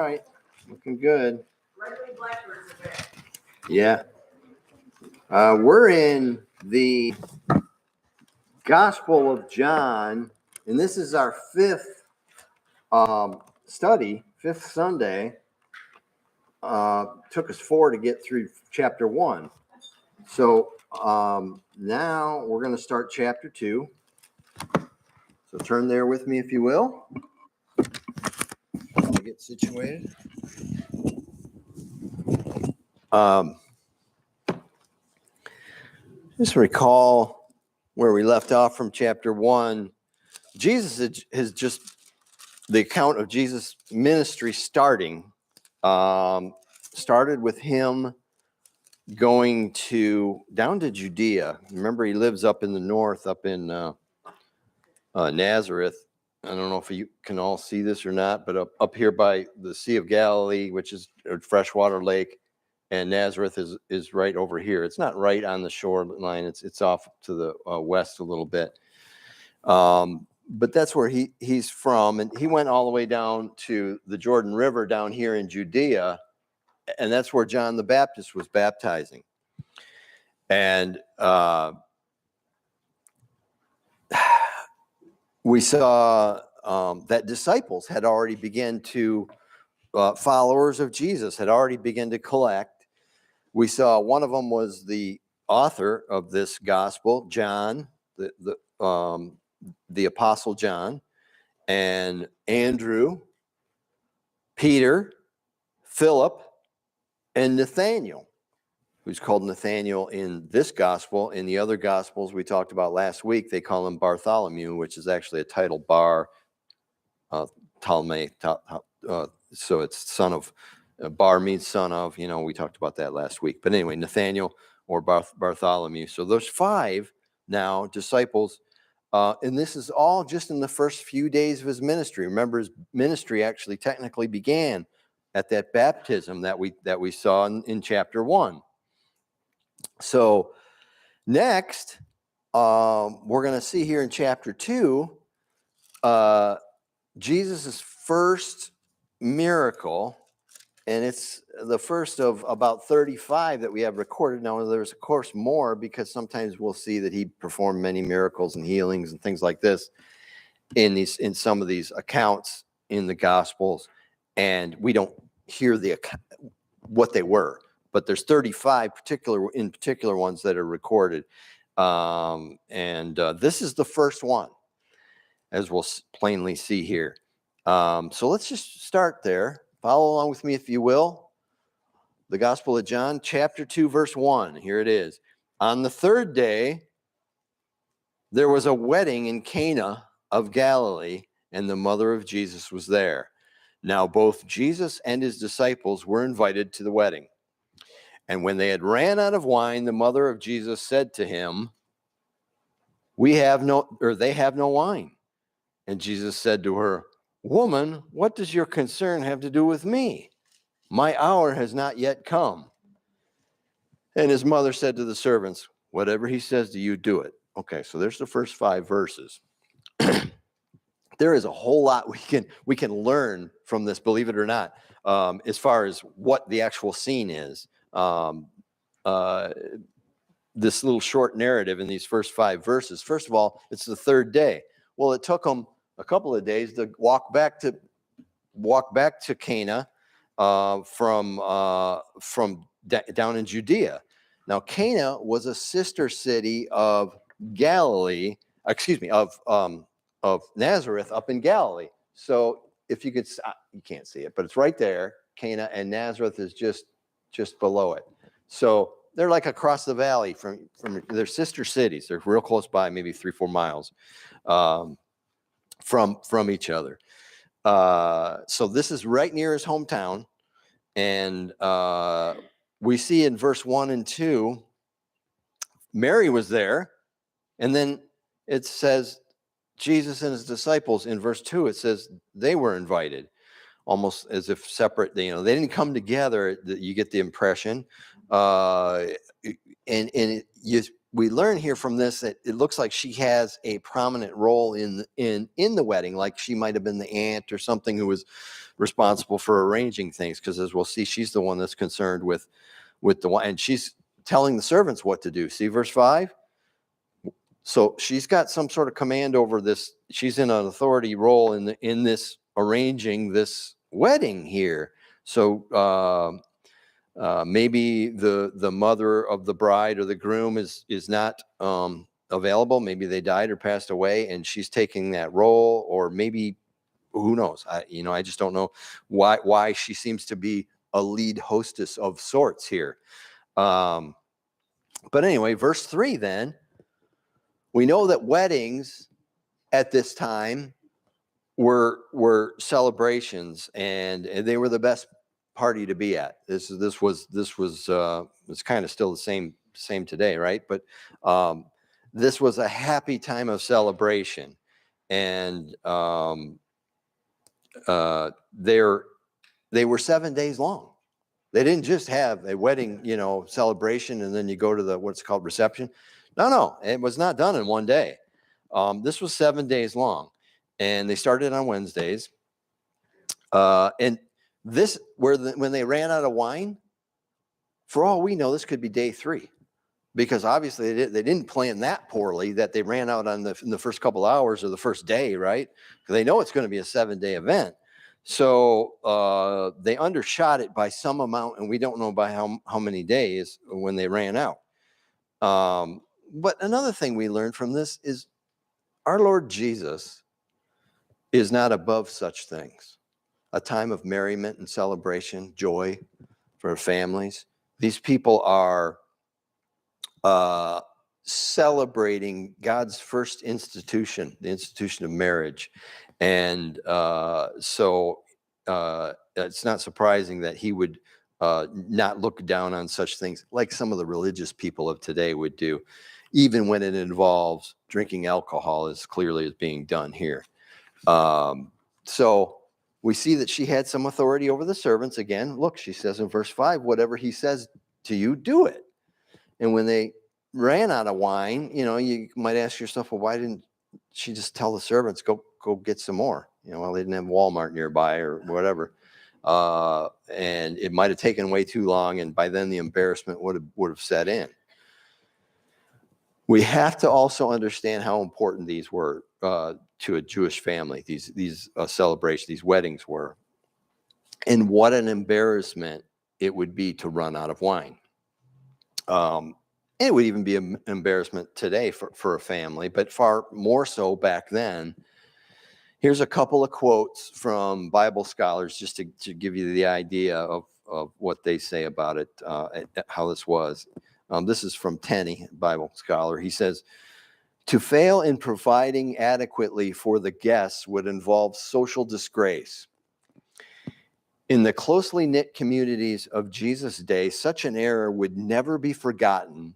All right, looking good. Yeah. We're in the Gospel of John, and this is our fifth study, fifth Sunday. Took us 4 to get through chapter 1. So now we're going to start chapter 2. So turn there with me, if you will. Let me get situated. Just recall where we left off from chapter 1. Jesus has just, the account of Jesus' ministry started with him going down to Judea. Remember, he lives up in the north, up in Nazareth. I don't know if you can all see this or not, but up here by the Sea of Galilee, which is a freshwater lake, and Nazareth is right over here. It's not right on the shoreline. It's off to the west a little bit. But that's where he's from, and he went all the way down to the Jordan River down here in Judea, and that's where John the Baptist was baptizing. And we saw that disciples had already begun to, followers of Jesus had already begun to collect. We saw one of them was the author of this gospel, John, the Apostle John, and Andrew, Peter, Philip, and Nathaniel, who's called Nathaniel in this gospel. In the other gospels we talked about last week, they call him Bartholomew, which is actually a title, Ptolemy. So it's son of, Bar means son of, we talked about that last week. But anyway, Nathaniel or Bartholomew. So those 5 now disciples, and this is all just in the first few days of his ministry. Remember, his ministry actually technically began at that baptism that we saw in chapter 1. So next, we're going to see here in chapter 2, Jesus' first miracle, and it's the first of about 35 that we have recorded. Now, there's, of course, more, because sometimes we'll see that he performed many miracles and healings and things like this in some of these accounts in the Gospels, and we don't hear what they were. But there's 35 particular ones that are recorded, and this is the first one, as we'll plainly see here. So let's just start there. Follow along with me, if you will. The Gospel of John, chapter 2, verse 1. Here it is. On the 3rd day, there was a wedding in Cana of Galilee, and the mother of Jesus was there. Now both Jesus and his disciples were invited to the wedding. And when they had ran out of wine, the mother of Jesus said to him, they have no wine. And Jesus said to her, Woman, what does your concern have to do with me? My hour has not yet come. And his mother said to the servants, Whatever he says to you, do it. Okay, so there's the first 5 verses. There is a whole lot we can learn from this, believe it or not, as far as what the actual scene is. This little short narrative in these first 5 verses. First of all, it's the 3rd day. Well, it took them a couple of days to walk back to Cana from down in Judea. Now, Cana was a sister city of Galilee. Of Nazareth up in Galilee. So if you can't see it, but it's right there. Cana and Nazareth is just below it. So they're like across the valley from their sister cities. They're real close by, maybe 3-4 miles from each other. So this is right near his hometown. And we see in verse 1 and 2, Mary was there. And then it says Jesus and his disciples. In verse 2, it says they were invited, almost as if separate. They didn't come together. You get the impression, and we learn here from this that it looks like she has a prominent role in the wedding, like she might have been the aunt or something who was responsible for arranging things. Because as we'll see, she's the one that's concerned with the wine, and she's telling the servants what to do. See verse 5. So she's got some sort of command over this. She's in an authority role in this arranging this wedding here. So maybe the mother of the bride or the groom is not available. Maybe they died or passed away, and she's taking that role. Or maybe, who knows? I just don't know why she seems to be a lead hostess of sorts here. But anyway, verse 3 then. We know that weddings at this time were celebrations, and they were the best party to be at. This was it's kind of still the same today, right? But this was a happy time of celebration, and they were 7 days long. They didn't just have a wedding, celebration, and then you go to the what's called reception. No, it was not done in one day. This was 7 days long, and they started on Wednesdays. And this, when they ran out of wine, for all we know, this could be day 3, because obviously they didn't plan that poorly that they ran out in the first couple hours of the first day, right? Because they know it's going to be a 7-day event. So they undershot it by some amount, and we don't know by how many days when they ran out. But another thing we learned from this is our Lord Jesus is not above such things. A time of merriment and celebration, joy for families. These people are celebrating God's first institution, the institution of marriage. And so it's not surprising that he would not look down on such things like some of the religious people of today would do, even when it involves drinking alcohol, as clearly as being done here. So we see that she had some authority over the servants. Again, look, she says in verse 5, whatever he says to you, do it. And when they ran out of wine, you might ask yourself, well, why didn't she just tell the servants, go get some more? Well, they didn't have Walmart nearby or whatever. And it might have taken way too long, and by then the embarrassment would have set in. We have to also understand how important these were to a Jewish family. These celebrations, these weddings were, and what an embarrassment it would be to run out of wine. It would even be an embarrassment today for a family, but far more so back then. Here's a couple of quotes from Bible scholars just to give you the idea of what they say about it, how this was. This is from Tenney, Bible scholar. He says, to fail in providing adequately for the guests would involve social disgrace. In the closely knit communities of Jesus' day, such an error would never be forgotten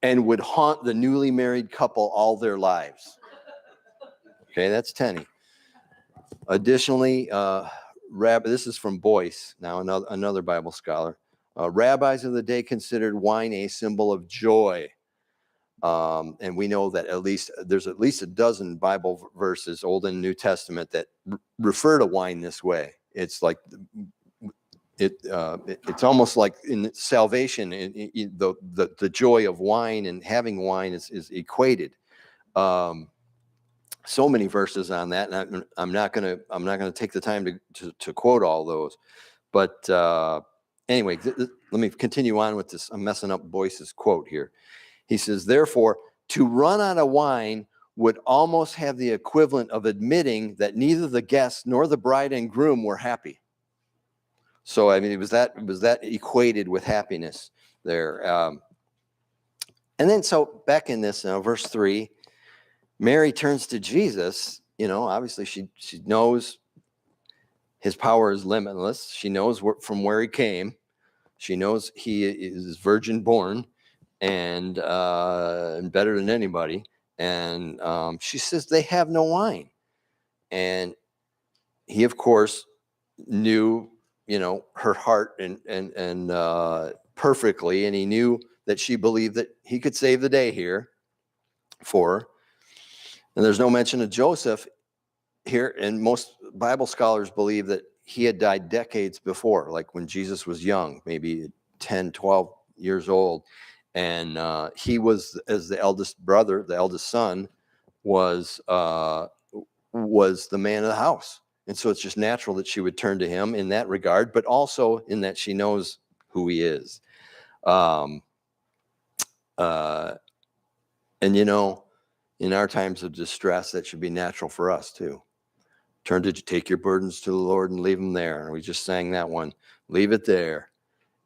and would haunt the newly married couple all their lives. Okay, that's Tenney. Additionally, this is from Boyce, now another Bible scholar. Rabbis of the day considered wine a symbol of joy. And we know that there's at least a dozen Bible verses, Old and New Testament, that refer to wine this way. It's like it's almost like in salvation, the joy of wine and having wine is equated. So many verses on that, and I'm not gonna take the time to quote all those. But anyway, let me continue on with this. I'm messing up Boyce's quote here. He says, therefore, to run out of wine would almost have the equivalent of admitting that neither the guests nor the bride and groom were happy. So, I mean, it was that equated with happiness there. And then, so back in this now, verse 3, Mary turns to Jesus. Obviously she knows his power is limitless. She knows from where he came. She knows he is virgin born and better than anybody. And she says they have no wine. And he, of course, knew, her heart and perfectly, and he knew that she believed that he could save the day here for her. And there's no mention of Joseph here. And most Bible scholars believe that he had died decades before, like when Jesus was young, maybe 10, 12 years old. And he was, as the eldest brother, the eldest son, was the man of the house. And so it's just natural that she would turn to him in that regard, but also in that she knows who he is. And, in our times of distress, that should be natural for us too. Take your burdens to the Lord and leave them there. And we just sang that one, leave it there.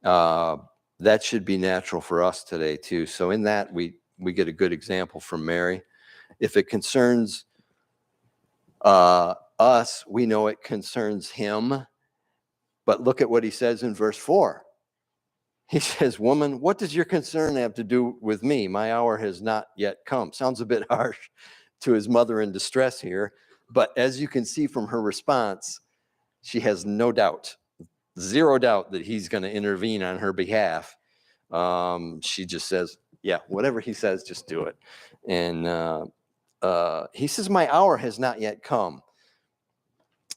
That should be natural for us today too. So in that, we get a good example from Mary. If it concerns us, we know it concerns him. But look at what he says in verse 4. He says, woman, what does your concern have to do with me? My hour has not yet come. Sounds a bit harsh to his mother in distress here. But as you can see from her response, she has no doubt, zero doubt that he's going to intervene on her behalf. She just says, yeah, whatever he says, just do it. And he says, my hour has not yet come.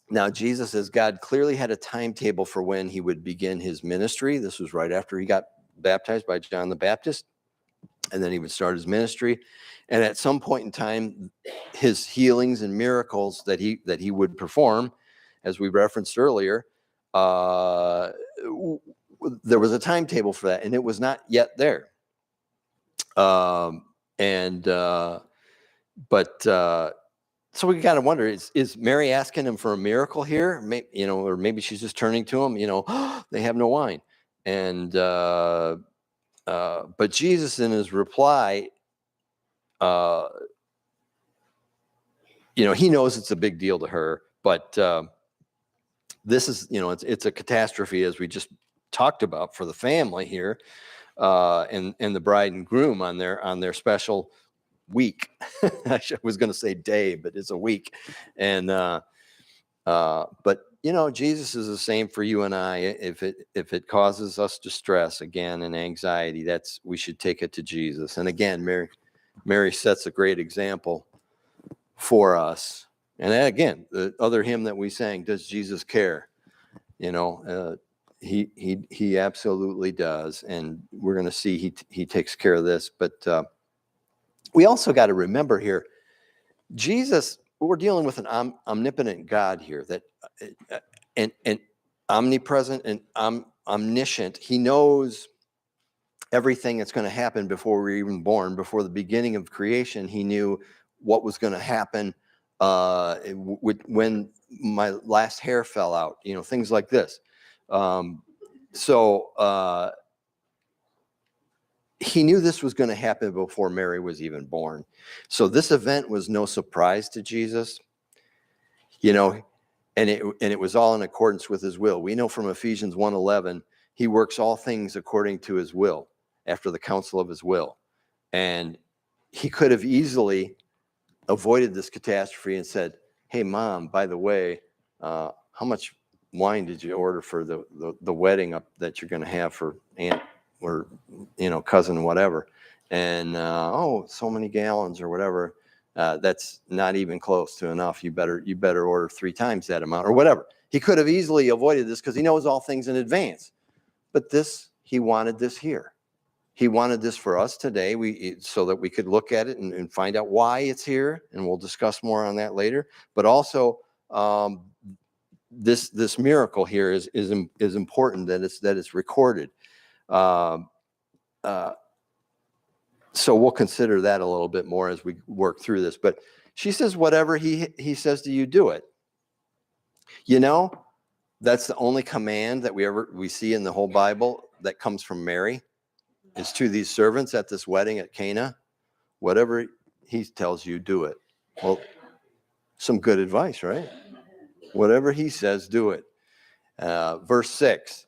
Now, Jesus, as God, clearly had a timetable for when he would begin his ministry. This was right after he got baptized by John the Baptist, and then he would start his ministry. And at some point in time, his healings and miracles that he would perform, as we referenced earlier, there was a timetable for that, and it was not yet there. So we got to wonder, is Mary asking him for a miracle here? Or maybe she's just turning to him, they have no wine. And, but Jesus in his reply, he knows it's a big deal to her, but this is, it's a catastrophe, as we just talked about, for the family here, and the bride and groom on their special week. I was going to say day, but it's a week. And but Jesus is the same for you and I. If it causes us distress again and anxiety, we should take it to Jesus. And again, Mary sets a great example for us. And again, the other hymn that we sang, does Jesus care? He absolutely does, and we're going to see he takes care of this. But we also got to remember here, Jesus, we're dealing with an omnipotent God here, that and omnipresent and omniscient. He knows everything that's going to happen before we're even born. Before the beginning of creation, he knew what was going to happen when my last hair fell out, things like this. He knew this was going to happen before Mary was even born. So this event was no surprise to Jesus, and it was all in accordance with his will. We know from Ephesians 1:11, he works all things according to his will, after the counsel of his will. And he could have easily avoided this catastrophe and said, hey, Mom, by the way, how much wine did you order for the wedding up that you're going to have for Aunt or cousin, whatever? And so many gallons or whatever. That's not even close to enough. You better order 3 times that amount or whatever. He could have easily avoided this because he knows all things in advance. But he wanted this here. He wanted this for us today, so that we could look at it and find out why it's here, and we'll discuss more on that later. But also, this miracle here is important, that it's recorded. So we'll consider that a little bit more as we work through this. But she says, whatever he says to you, do it. That's the only command that we see in the whole Bible that comes from Mary, is to these servants at this wedding at Cana. Whatever he tells you, do it. Well, some good advice, right? Whatever he says, do it. Verse 6.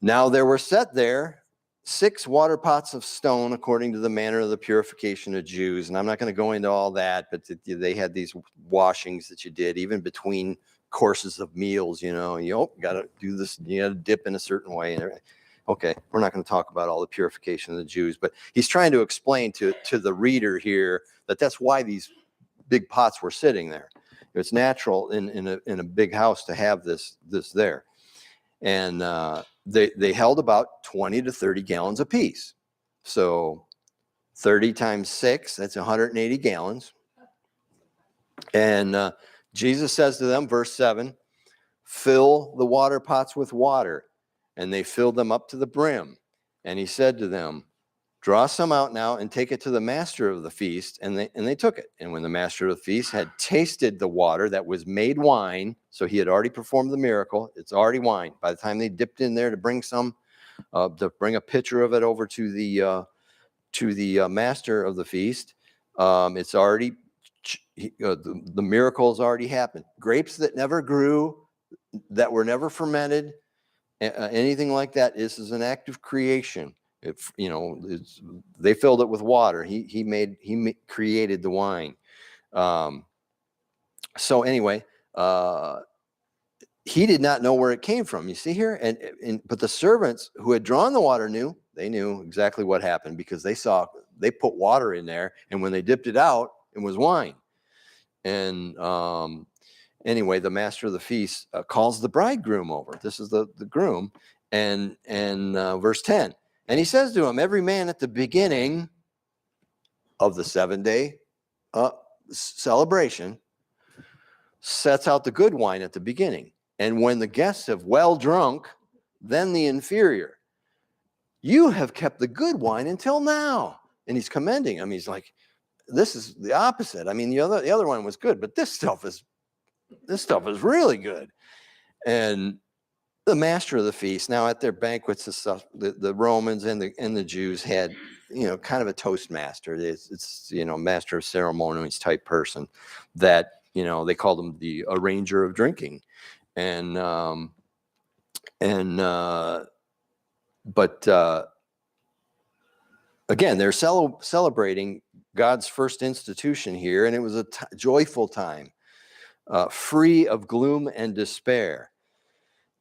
Now there were set there 6 water pots of stone according to the manner of the purification of Jews. And I'm not going to go into all that, but they had these washings that you did even between courses of meals, you got to do this, you got to dip in a certain way. Okay, we're not going to talk about all the purification of the Jews, but he's trying to explain to the reader here that that's why these big pots were sitting there. It's natural in a big house to have this there. And they held about 20 to 30 gallons apiece. So 30 times 6, that's 180 gallons. And Jesus says to them, verse 7, fill the water pots with water. And they filled them up to the brim. And he said to them, draw some out now and take it to the master of the feast. And they took it. And when the master of the feast had tasted the water that was made wine, so he had already performed the miracle, it's already wine. By the time they dipped in there to bring a pitcher of it over to the master of the feast, it's already, the miracle's already happened. Grapes that never grew, that were never fermented, anything like that. This is an act of creation. If they filled it with water. He created the wine. So anyway, he did not know where it came from. You see here, but the servants who had drawn the water knew exactly what happened, because they put water in there, and when they dipped it out, it was wine. And anyway, the master of the feast calls the bridegroom over. This is the groom, and verse 10. And he says to him, every man at the beginning of the 7-day celebration sets out the good wine at the beginning. And when the guests have well drunk, then the inferior. You have kept the good wine until now. And he's commending him. He's like, this is the opposite. I mean, the other one was good, but this stuff is really good. And the master of the feast, now at their banquets and stuff, the Romans and the Jews had, kind of a toastmaster. It's master of ceremonies type person that, they called him the arranger of drinking. But again, they're celebrating God's first institution here, and it was a joyful time, free of gloom and despair.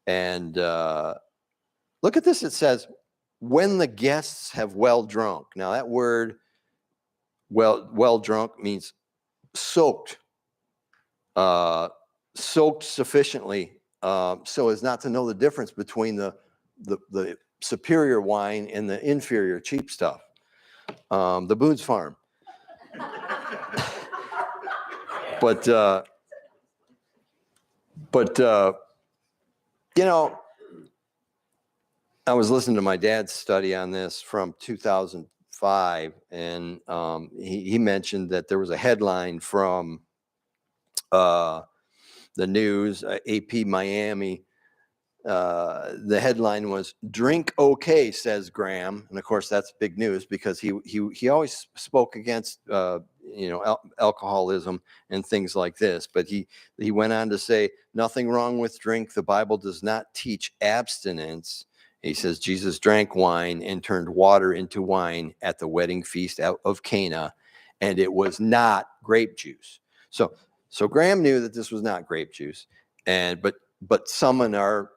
And look at this. It says, when the guests have well drunk. Now that word, well drunk, means soaked sufficiently so as not to know the difference between the superior wine and the inferior cheap stuff. The Boone's Farm. But I was listening to my dad's study on this from 2005, and he mentioned that there was a headline from the news, AP Miami. The headline was "Drink Okay," says Graham, and of course that's big news because he always spoke against alcoholism and things like this. But he went on to say, nothing wrong with drink. The Bible does not teach abstinence. He says Jesus drank wine and turned water into wine at the wedding feast of Cana, and it was not grape juice. So Graham knew that this was not grape juice, but some in our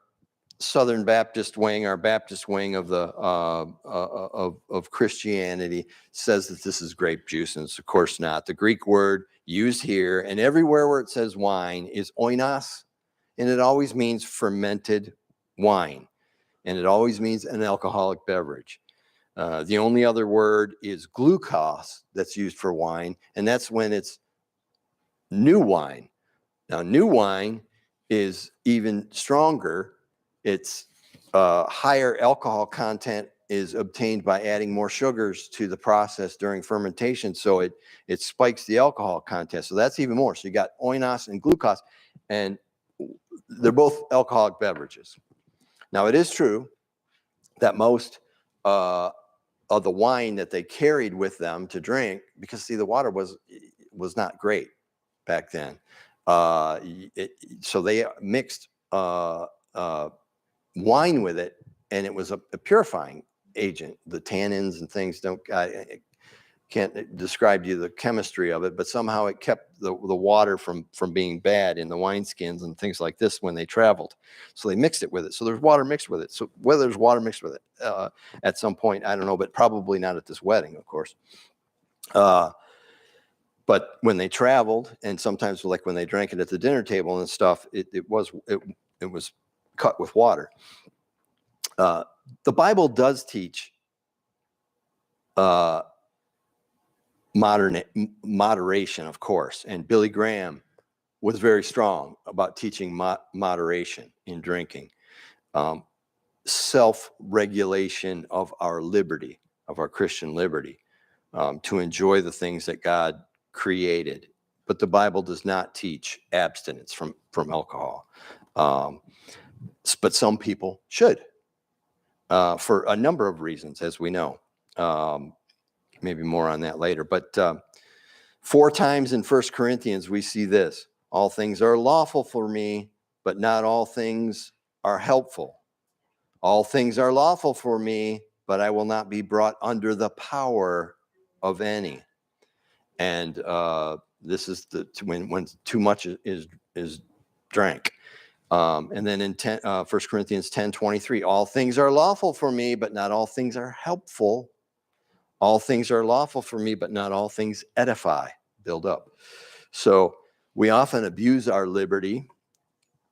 Southern Baptist wing, our Baptist wing of the of Christianity, says that this is grape juice, and it's of course not. The Greek word used here and everywhere where it says wine is oinos, and it always means fermented wine, and it always means an alcoholic beverage. The only other word is glucose that's used for wine, and that's when it's new wine. Now, new wine is even stronger. It's higher alcohol content is obtained by adding more sugars to the process during fermentation, so it spikes the alcohol content. So that's even more. So you got oinos and glucose, and they're both alcoholic beverages. Now, it is true that most of the wine that they carried with them to drink, because see, the water was not great back then. So they mixed wine with it, and it was a purifying agent. The tannins and things can't describe to you the chemistry of it, but somehow it kept the water from being bad in the wineskins and things like this when they traveled. So they mixed it with it. So there's water mixed with it. So whether there's water mixed with it at some point, I don't know, but probably not at this wedding, of course. But when they traveled, and sometimes like when they drank it at the dinner table and stuff, it was cut with water. The Bible does teach moderation, of course, and Billy Graham was very strong about teaching moderation in drinking, self-regulation of our liberty, of our Christian liberty, to enjoy the things that God created. But the Bible does not teach abstinence from alcohol. But some people should, for a number of reasons, as we know. Maybe more on that later. But 4 times in 1 Corinthians, we see this. All things are lawful for me, but not all things are helpful. All things are lawful for me, but I will not be brought under the power of any. And this is when too much is drank. And then in 1 Corinthians 10:23, all things are lawful for me, but not all things are helpful. All things are lawful for me, but not all things edify, build up. So we often abuse our liberty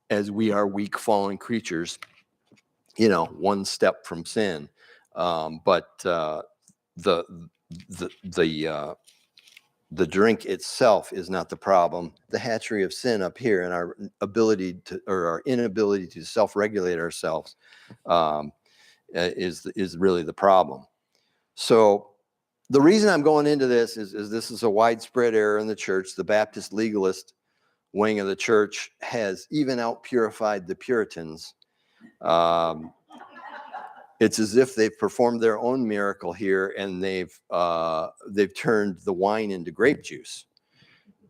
as we are weak, fallen creatures, one step from sin. But the drink itself is not the problem. The hatchery of sin up here and our ability to, or our inability to self-regulate ourselves is really the problem. So the reason I'm going into this is this is a widespread error in the church. The Baptist legalist wing of the church has even out-purified the Puritans. It's as if they've performed their own miracle here, and they've turned the wine into grape juice.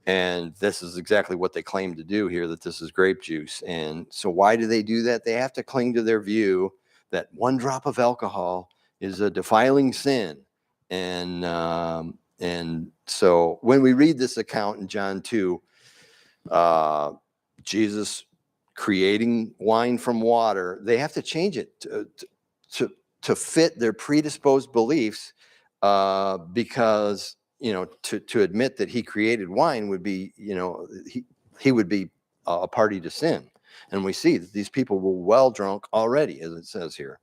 And this is exactly what they claim to do here, that this is grape juice. And so why do they do that? They have to cling to their view that 1 drop of alcohol is a defiling sin. And so when we read this account in John 2, Jesus creating wine from water, they have to change it to fit their predisposed beliefs, because to admit that he created wine would be, he would be a party to sin. And we see that these people were well drunk already, as it says here.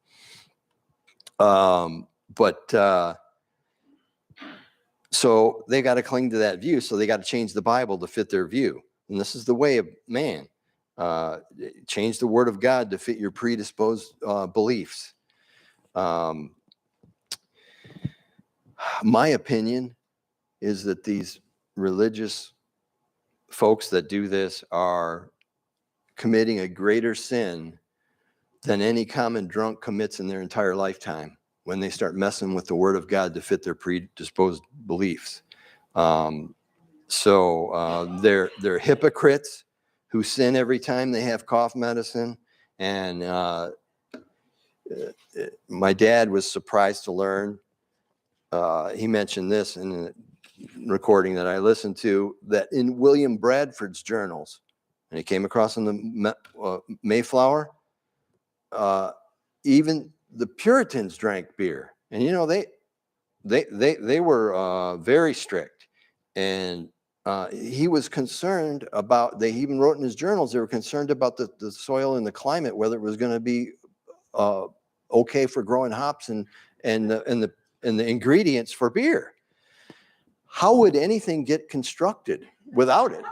So they got to cling to that view. So they got to change the Bible to fit their view. And this is the way of man. Change the word of God to fit your predisposed beliefs. My opinion is that these religious folks that do this are committing a greater sin than any common drunk commits in their entire lifetime when they start messing with the word of God to fit their predisposed beliefs. So they're hypocrites who sin every time they have cough medicine. And my dad was surprised to learn, he mentioned this in a recording that I listened to, that in William Bradford's journals, and he came across in the Mayflower, even the Puritans drank beer. And they were very strict. And he was concerned about, they even wrote in his journals, they were concerned about the soil and the climate, whether it was going to be okay for growing hops and the ingredients for beer. How would anything get constructed without it?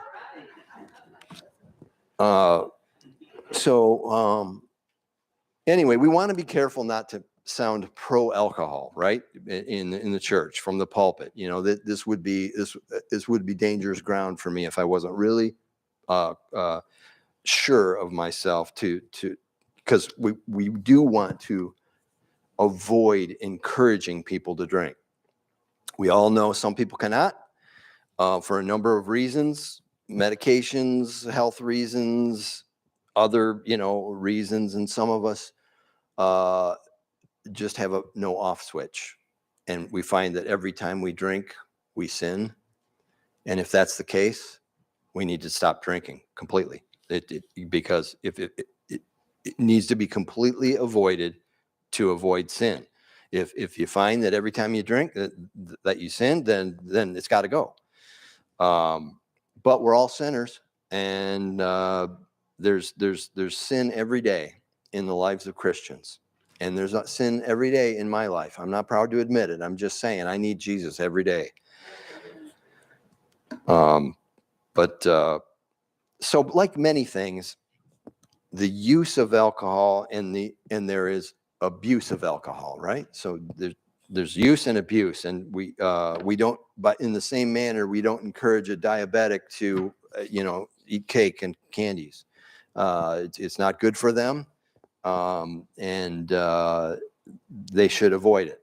Anyway, we want to be careful not to sound pro-alcohol, right? In the church from the pulpit, that this would be dangerous ground for me if I wasn't really sure of myself because we do want to avoid encouraging people to drink. We all know some people cannot, for a number of reasons, medications, health reasons, other, reasons. And some of us just have no off switch. and we find that every time we drink, we sin. And if that's the case, we need to stop drinking completely. Because if it needs to be completely avoided to avoid sin. If you find that every time you drink that you sin, then it's got to go. But we're all sinners, and there's sin every day in the lives of Christians, and there's sin every day in my life. I'm not proud to admit it. I'm just saying I need Jesus every day. So like many things, the use of alcohol and there is abuse of alcohol, right? So there's use and abuse, and we don't, but in the same manner, we don't encourage a diabetic to eat cake and candies. It's not good for them, and they should avoid it.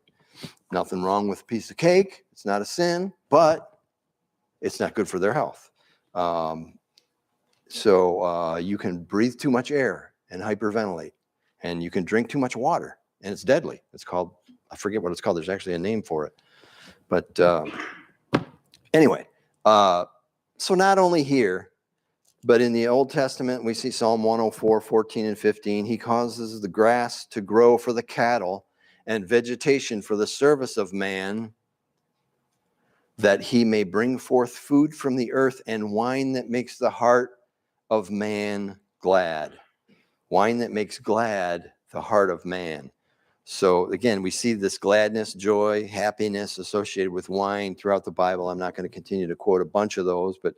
Nothing wrong with a piece of cake. It's not a sin, but it's not good for their health. So you can breathe too much air and hyperventilate, and you can drink too much water, and it's deadly. It's called, I forget what it's called. There's actually a name for it. But anyway, so not only here, but in the Old Testament, we see Psalm 104, 14 and 15. He causes the grass to grow for the cattle and vegetation for the service of man, that he may bring forth food from the earth and wine that makes the heart of man glad. Wine that makes glad the heart of man. So again, we see this gladness, joy, happiness associated with wine throughout the Bible. I'm not going to continue to quote a bunch of those, but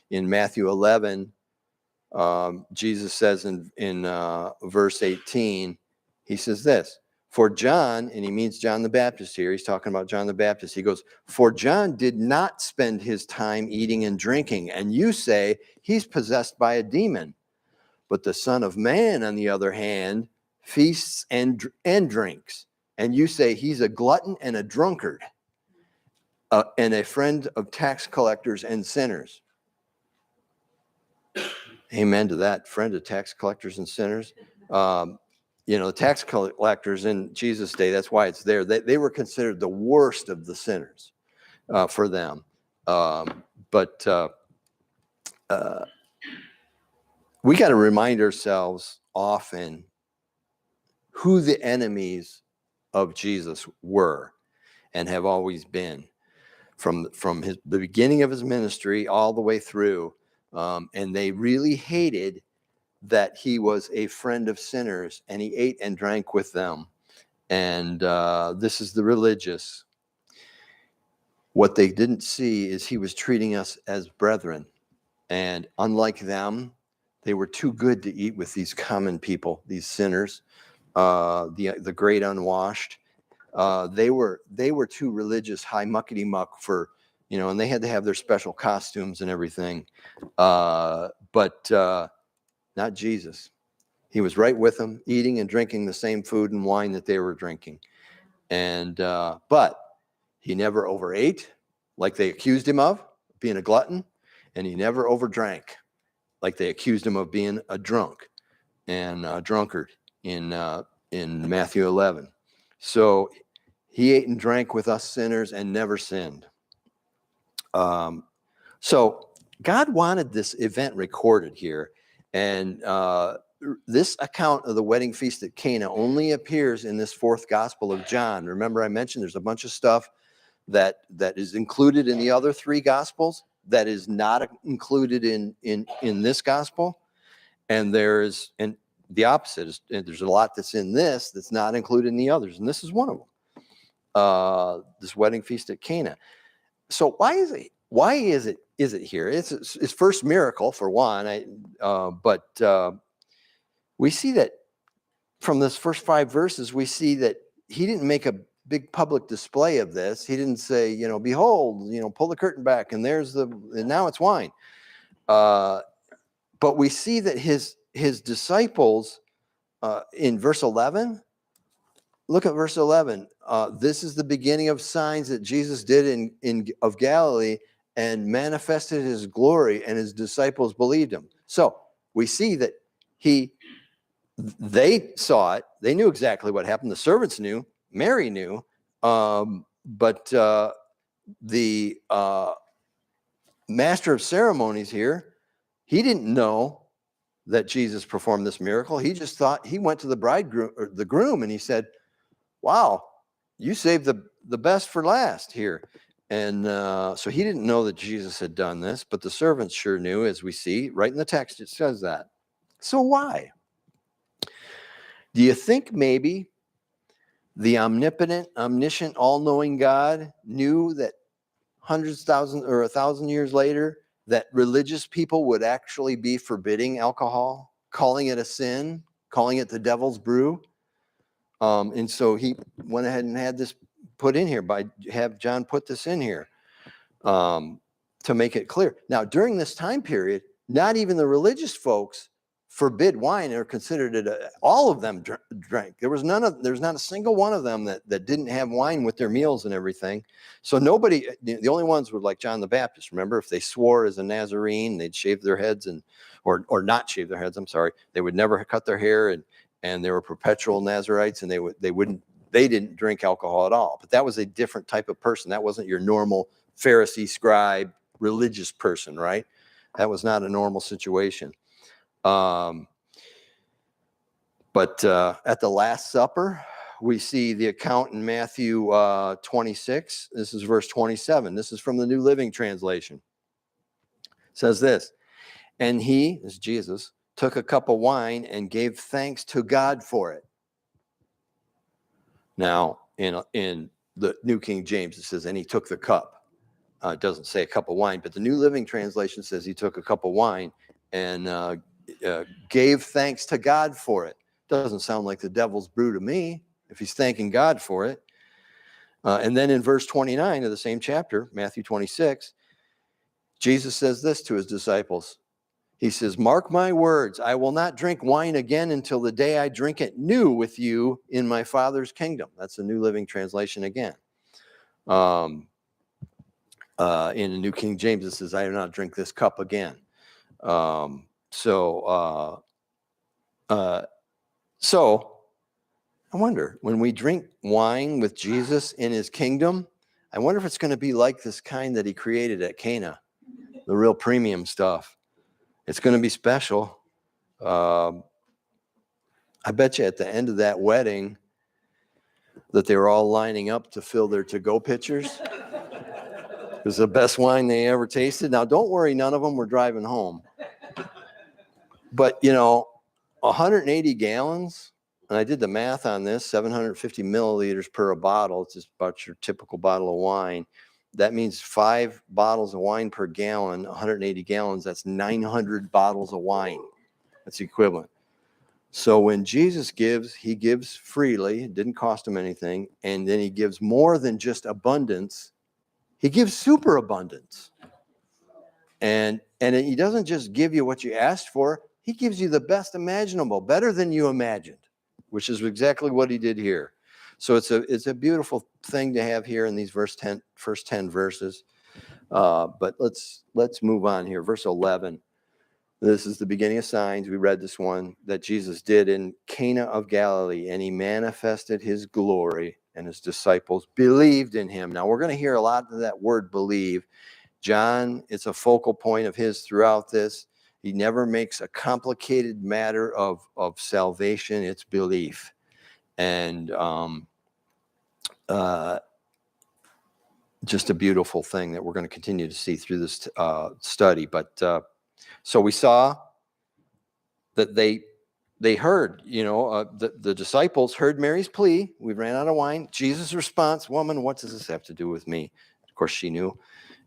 in Matthew 11, Jesus says in verse 18, he says this, for John, and he means John the Baptist here, he's talking about John the Baptist. He goes, for John did not spend his time eating and drinking, and you say he's possessed by a demon. But the Son of Man, on the other hand, feasts and drinks, and you say he's a glutton and a drunkard, and a friend of tax collectors and sinners. Amen to that, friend of tax collectors and sinners. The tax collectors in Jesus' day, that's why it's there. They were considered the worst of the sinners for them. But we got to remind ourselves often who the enemies of Jesus were and have always been from the beginning of his ministry all the way through. And they really hated that he was a friend of sinners and he ate and drank with them. And this is the religious. What they didn't see is he was treating us as brethren. And unlike them, they were too good to eat with these common people, these sinners, the great unwashed. They were too religious, high muckety muck for, and they had to have their special costumes and everything. But not Jesus. He was right with them, eating and drinking the same food and wine that they were drinking. And but he never overate, like they accused him of being a glutton, and he never overdrank, like they accused him of being a drunk and a drunkard in Matthew 11. So he ate and drank with us sinners and never sinned. So God wanted this event recorded here, and this account of the wedding feast at Cana only appears in this fourth gospel of John. Remember, I mentioned there's a bunch of stuff that is included in the other three gospels that is not included in this gospel, and the opposite is, and there's a lot that's in this that's not included in the others, and this is one of them. This wedding feast at Cana. So why is it here? It's first miracle for one, but we see that from this first 5 verses, we see that he didn't make a big public display of this. He didn't say, behold, pull the curtain back and and now it's wine. But we see that his disciples in verse 11, look at verse 11. This is the beginning of signs that Jesus did of Galilee and manifested his glory, and his disciples believed him. So we see that they saw it. They knew exactly what happened. The servants knew. Mary knew. the master of ceremonies here, he didn't know that Jesus performed this miracle. He just thought, he went to the bridegroom or the groom and he said, wow, you saved the best for last here. And so he didn't know that Jesus had done this, but the servants sure knew, as we see right in the text, it says that. So why? Do you think maybe the omnipotent, omniscient, all-knowing God knew that hundreds, thousands, or 1,000 years later, that religious people would actually be forbidding alcohol, calling it a sin, calling it the devil's brew? And so he went ahead and had this put in here, have John put this in here to make it clear. Now, during this time period, not even the religious folks forbid wine or considered it. All of them drank. There's not a single one of them that didn't have wine with their meals and everything. So nobody, the only ones were like John the Baptist. Remember, if they swore as a Nazarene, they'd shave their heads or not shave their heads. I'm sorry. They would never cut their hair, and they were perpetual Nazarites, and they didn't drink alcohol at all. But that was a different type of person. That wasn't your normal Pharisee, scribe, religious person, right? That was not a normal situation. But at the Last Supper, we see the account in Matthew 26. This is verse 27. This is from the New Living Translation. It says this, and he, this is Jesus, took a cup of wine and gave thanks to God for it. Now, in the New King James, it says, and he took the cup. It doesn't say a cup of wine, but the New Living Translation says he took a cup of wine and gave thanks to God for it. Doesn't sound like the devil's brew to me, if he's thanking God for it. And then in verse 29 of the same chapter, Matthew 26, Jesus says this to his disciples. He says, mark my words, I will not drink wine again until the day I drink it new with you in my Father's kingdom. That's the New Living Translation again. In the New King James, it says, I will not drink this cup again. So I wonder, when we drink wine with Jesus in his kingdom, I wonder if it's going to be like this kind that he created at Cana, the real premium stuff. It's going to be special. I bet you at the end of that wedding that they were all lining up to fill their to-go pitchers. It was the best wine they ever tasted. Now, don't worry, none of them were driving home. But, 180 gallons, and I did the math on this, 750 milliliters per a bottle. It's just about your typical bottle of wine. That means 5 bottles of wine per gallon, 180 gallons. That's 900 bottles of wine. That's the equivalent. So when Jesus gives, he gives freely. It didn't cost him anything. And then he gives more than just abundance. He gives superabundance. And he doesn't just give you what you asked for. He gives you the best imaginable, better than you imagined, which is exactly what he did here. So it's a beautiful thing to have here in these first 10 verses. But let's move on here. Verse 11. This is the beginning of signs. We read this one that Jesus did in Cana of Galilee, and he manifested his glory, and his disciples believed in him. Now we're going to hear a lot of that word believe. John, it's a focal point of his throughout this. He never makes a complicated matter of salvation. It's belief. And just a beautiful thing that we're going to continue to see through this study. But so we saw that they heard, the disciples heard Mary's plea. We ran out of wine. Jesus' response, woman, what does this have to do with me? Of course, she knew.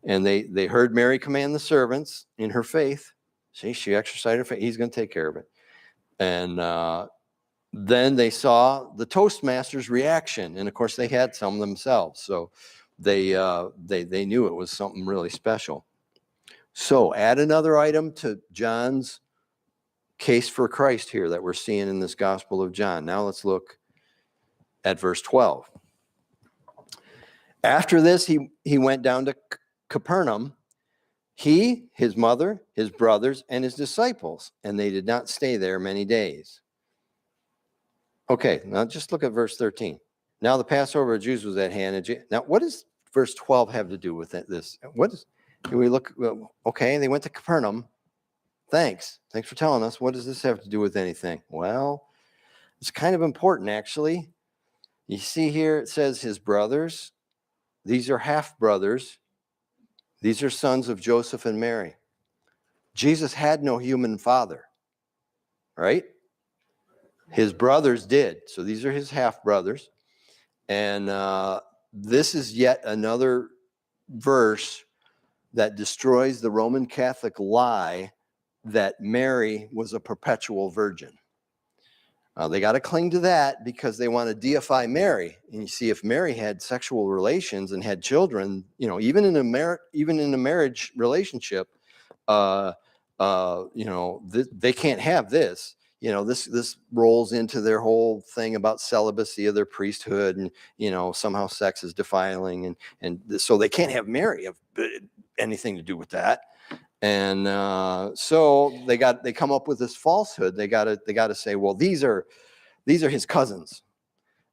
And they heard Mary command the servants in her faith. See, she exercised her faith. He's going to take care of it. And then they saw the Toastmasters' reaction. And of course, they had some themselves. So they knew it was something really special. So add another item to John's case for Christ here that we're seeing in this Gospel of John. Now let's look at verse 12. After this, he went down to Capernaum, he, his mother, his brothers, and his disciples, and they did not stay there many days. Okay, now just look at verse 13. Now the Passover of Jews was at hand. Now, what does verse 12 have to do with this? Can we look? Okay, they went to Capernaum. Thanks for telling us. What does this have to do with anything? Well, it's kind of important, actually. You see here, it says his brothers. These are half brothers. These are sons of Joseph and Mary. Jesus had no human father, right? His brothers did. So these are his half brothers. And this is yet another verse that destroys the Roman Catholic lie that Mary was a perpetual virgin. They got to cling to that because they want to deify Mary. And you see, if Mary had sexual relations and had children, even in a marriage relationship, they can't have this. This rolls into their whole thing about celibacy of their priesthood, and somehow sex is defiling, and so they can't have Mary have anything to do with that. And so they come up with this falsehood. They got to say, well, these are his cousins,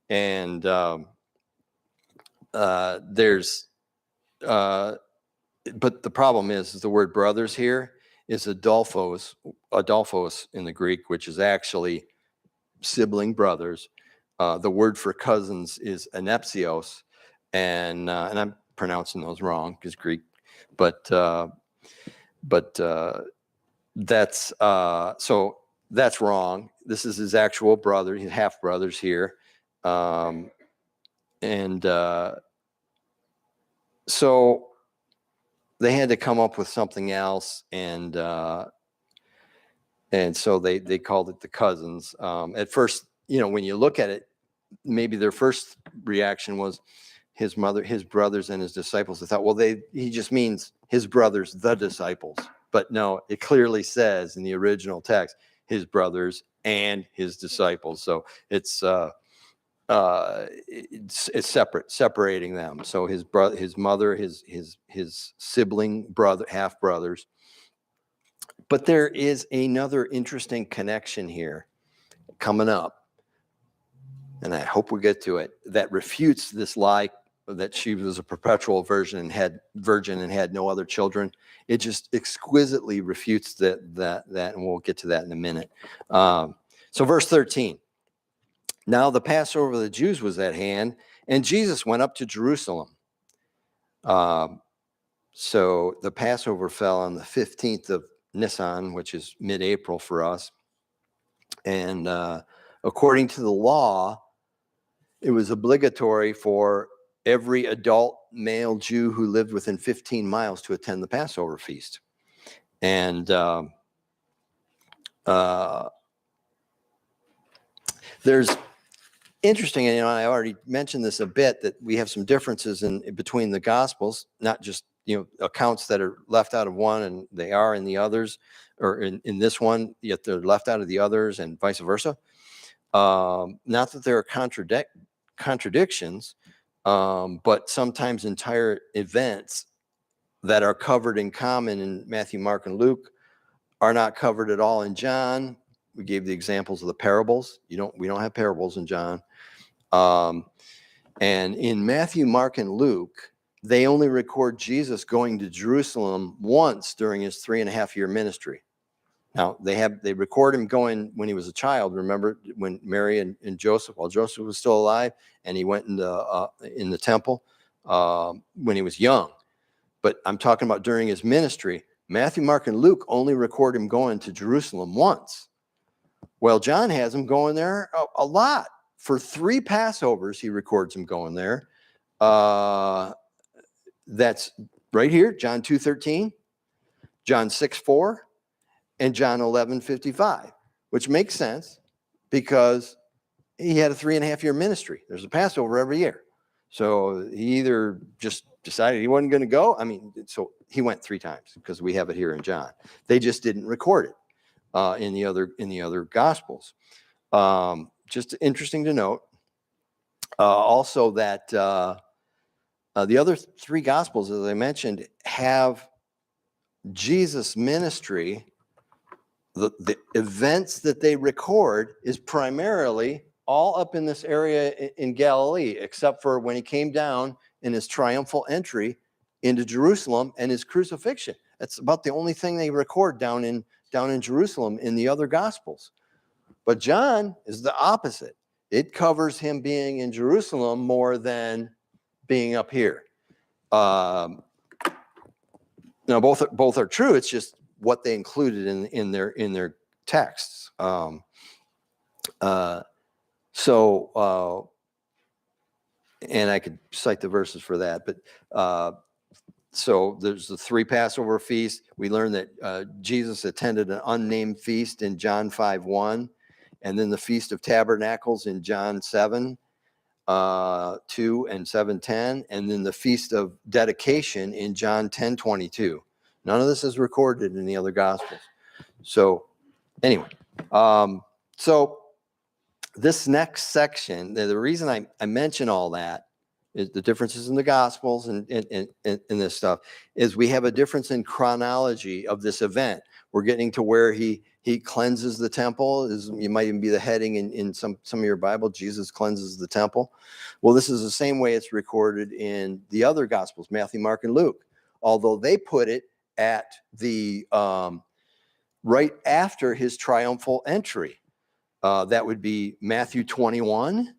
and there's but the problem is the word brothers here is adolphos in the Greek, which is actually sibling brothers. The word for cousins is anepsios, and I'm pronouncing those wrong because Greek, but that's so that's wrong. This is his actual brother, his half brothers here, so they had to come up with something else, and so they called it the cousins. At first, when you look at it, maybe their first reaction was his mother, his brothers, and his disciples. They thought, well, he just means his brothers, the disciples. But no, it clearly says in the original text, his brothers and his disciples. So it's separating them. So his mother, his sibling brother, half brothers. But there is another interesting connection here coming up, and I hope we get to it, that refutes this lie that she was a perpetual virgin and had no other children. It just exquisitely refutes that, and we'll get to that in a minute. So verse 13. Now the Passover of the Jews was at hand, and Jesus went up to Jerusalem. So the Passover fell on the 15th of Nisan, which is mid-April for us. And according to the law, it was obligatory for every adult male Jew who lived within 15 miles to attend the Passover feast. And there's interesting, and I already mentioned this a bit, that we have some differences in between the Gospels, not just accounts that are left out of one and they are in the others, or in this one, yet they're left out of the others, and vice versa. Not that there are contradictions, but sometimes entire events that are covered in common in Matthew, Mark, and Luke are not covered at all in John. We gave the examples of the parables. We don't have parables in John. And in Matthew, Mark, and Luke, they only record Jesus going to Jerusalem once during his 3.5-year ministry. Now, they record him going when he was a child. Remember when Mary and Joseph, while Joseph was still alive, and he went in the temple when he was young. But I'm talking about during his ministry. Matthew, Mark, and Luke only record him going to Jerusalem once. Well, John has him going there a lot. For 3 Passovers, he records him going there. That's right here, John 2:13, John 6:4, and John 11:55, which makes sense because he had a 3.5-year ministry. There's a Passover every year. So he either just decided he wasn't going to go. So he went 3 times because we have it here in John. They just didn't record it in the other Gospels. Just interesting to note. Also that the other 3 Gospels, as I mentioned, have Jesus' ministry. The events that they record is primarily all up in this area in Galilee, except for when he came down in his triumphal entry into Jerusalem and his crucifixion. That's about the only thing they record down in Jerusalem in the other Gospels. But John is the opposite. It covers him being in Jerusalem more than being up here. Now, both are true. It's just what they included in their texts. And I could cite the verses for that, but so there's the 3 Passover feasts. We learned that Jesus attended an unnamed feast in John 5:1, and then the Feast of Tabernacles in John 7:2 and 7:10, and then the Feast of Dedication in John 10:22. None of this is recorded in the other Gospels. So anyway, so this next section, the reason I mention all that is the differences in the Gospels and this stuff, is we have a difference in chronology of this event. We're getting to where he cleanses the temple. You might even be the heading in some of your Bible, Jesus cleanses the temple. Well, this is the same way it's recorded in the other Gospels, Matthew, Mark, and Luke, although they put it at the right after his triumphal entry. That would be Matthew 21,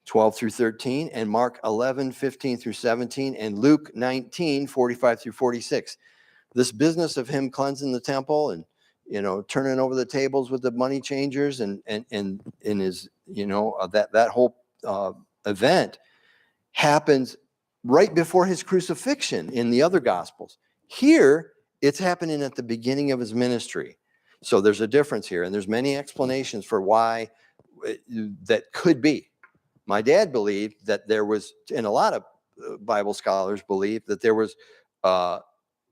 12 through 13, and Mark 11, 15 through 17, and Luke 19, 45 through 46. This business of him cleansing the temple and, turning over the tables with the money changers and in his, that whole event happens right before his crucifixion in the other Gospels. Here, it's happening at the beginning of his ministry. So there's a difference here, and there's many explanations for why that could be. My dad believed that there was, and a lot of Bible scholars believe that there was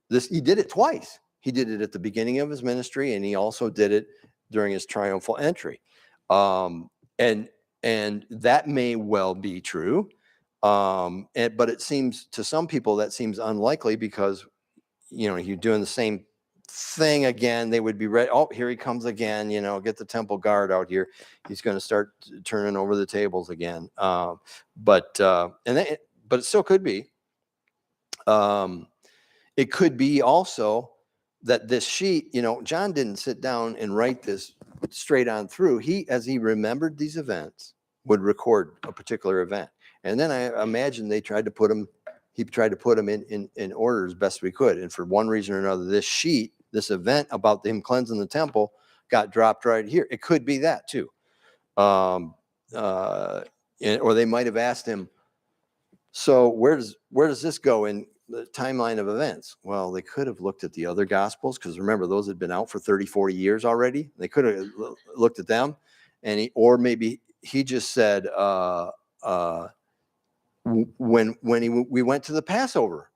this. He did it twice. He did it at the beginning of his ministry, and he also did it during his triumphal entry. And that may well be true, but it seems to some people that seems unlikely because you're doing the same thing again. They would be ready. Oh, here he comes again. Get the temple guard out here. He's going to start turning over the tables again. But it still could be. It could be also that this sheet, John didn't sit down and write this straight on through. As he remembered these events, would record a particular event, and then I imagine they tried to put them. He tried to put them in order as best we could. And for one reason or another, this event about him cleansing the temple got dropped right here. It could be that too. Or they might have asked him, so where does this go in the timeline of events? Well, they could have looked at the other Gospels, because remember, those had been out for 30, 40 years already. They could have looked at them, or maybe he just said, when we went to the Passover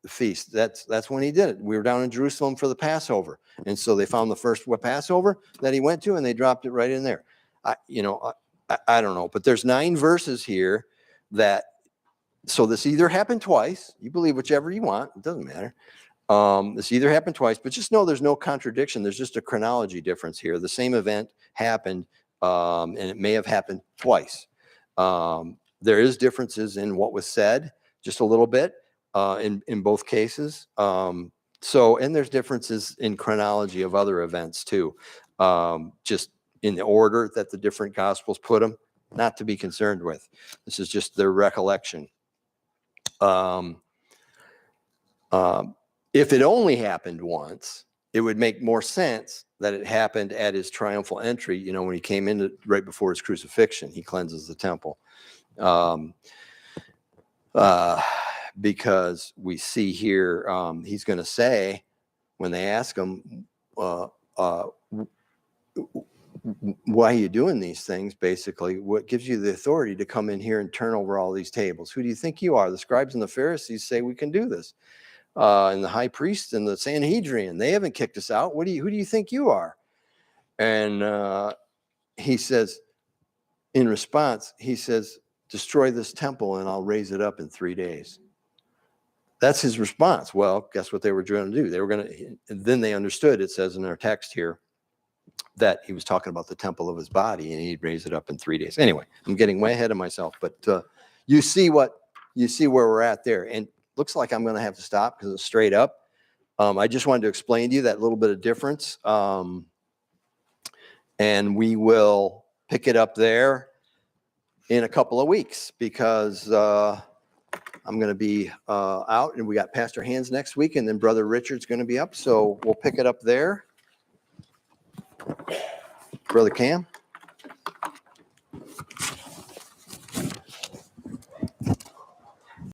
feast, that's when he did it. We were down in Jerusalem for the Passover, and so they found the first Passover that he went to, and they dropped it right in there. I don't know, but there's 9 verses here so this either happened twice. You believe whichever you want, it doesn't matter. This either happened twice, but just know there's no contradiction. There's just a chronology difference here. The same event happened, and it may have happened twice. There is differences in what was said, just a little bit, in both cases. And there's differences in chronology of other events too, just in the order that the different Gospels put them, not to be concerned with. This is just their recollection. If it only happened once, it would make more sense that it happened at his triumphal entry, when he came in right before his crucifixion. He cleanses the temple. Because we see here, he's going to say, when they ask him, why are you doing these things? Basically, what gives you the authority to come in here and turn over all these tables? Who do you think you are? The scribes and the Pharisees say we can do this. And the high priest and the Sanhedrin, they haven't kicked us out. Who do you think you are? And he says, in response, he says, destroy this temple and I'll raise it up in 3 days. That's his response. Well, guess what they were going to do? They were going to, and then they understood, it says in our text here, that he was talking about the temple of his body and he'd raise it up in 3 days. Anyway, I'm getting way ahead of myself, but you see where we're at there. And looks like I'm going to have to stop because it's straight up. I just wanted to explain to you that little bit of difference. And we will pick it up there in a couple of weeks because I'm going to be out, and we got Pastor Hans next week, and then Brother Richard's going to be up. So we'll pick it up there. Brother Cam?